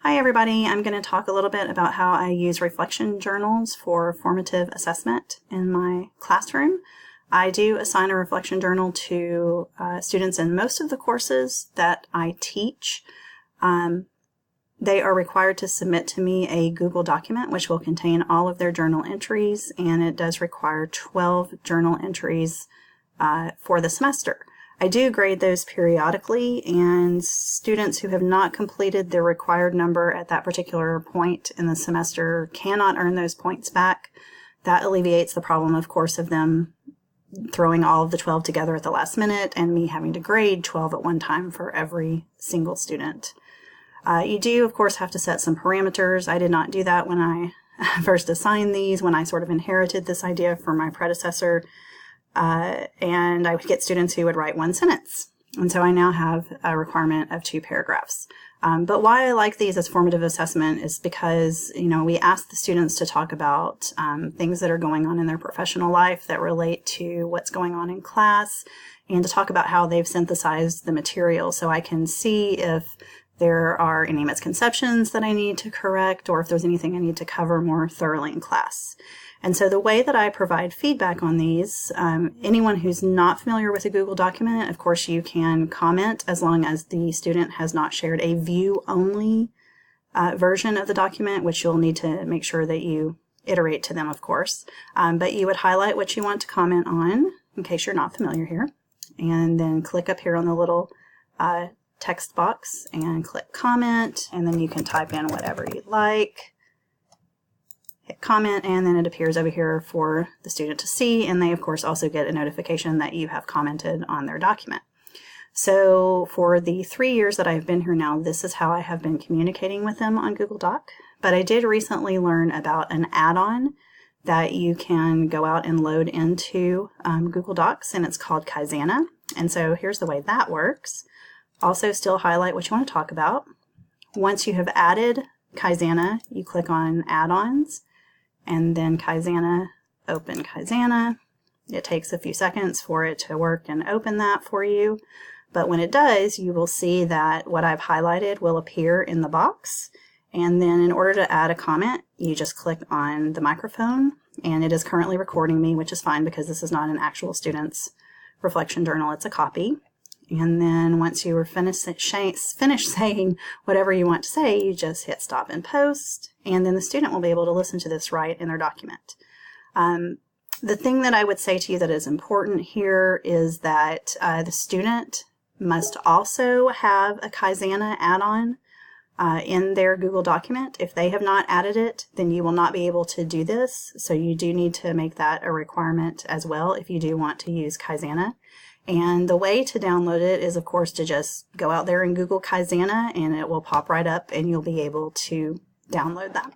Hi everybody, I'm going to talk a little bit about how I use reflection journals for formative assessment in my classroom. I do assign a reflection journal to students in most of the courses that I teach. They are required to submit to me a Google document which will contain all of their journal entries, and it does require 12 journal entries for the semester. I do grade those periodically, and students who have not completed their required number at that particular point in the semester cannot earn those points back. That alleviates the problem, of course, of them throwing all of the 12 together at the last minute and me having to grade 12 at one time for every single student. You do, of course, have to set some parameters. I did not do that when I first assigned these, when I sort of inherited this idea from my predecessor. And I would get students who would write one sentence. And so I now have a requirement of 2 paragraphs. But why I like these as formative assessment is because, we ask the students to talk about things that are going on in their professional life that relate to what's going on in class, and to talk about how they've synthesized the material so I can see if there are any misconceptions that I need to correct, or if there's anything I need to cover more thoroughly in class. And so the way that I provide feedback on these, anyone who's not familiar with a Google document, of course you can comment as long as the student has not shared a view-only version of the document, which you'll need to make sure that you iterate to them, of course. But you would highlight what you want to comment on, in case you're not familiar here, and then click up here on the little text box and click comment, and then you can type in whatever you'd like. Hit comment, and then it appears over here for the student to see, and they of course also get a notification that you have commented on their document. So for the 3 years that I've been here now, this is how I have been communicating with them on Google Doc. But I did recently learn about an add-on that you can go out and load into Google Docs, and it's called Kaizana. And so here's the way that works. Also still highlight what you want to talk about. Once you have added Kaizana, you click on add-ons, and then Kaizana, open Kaizana. It takes a few seconds for it to work and open that for you. But when it does, you will see that what I've highlighted will appear in the box. And then in order to add a comment, you just click on the microphone, and it is currently recording me, which is fine because this is not an actual student's reflection journal, it's a copy. And then once you are finished saying whatever you want to say, you just hit stop and post, and then the student will be able to listen to this right in their document. The thing that I would say to you that is important here is that the student must also have a Kaizana add-on in their Google document. If they have not added it, then you will not be able to do this. So you do need to make that a requirement as well if you do want to use Kaizana. And the way to download it is, of course, to just go out there and Google Kaizana, and it will pop right up and you'll be able to download that.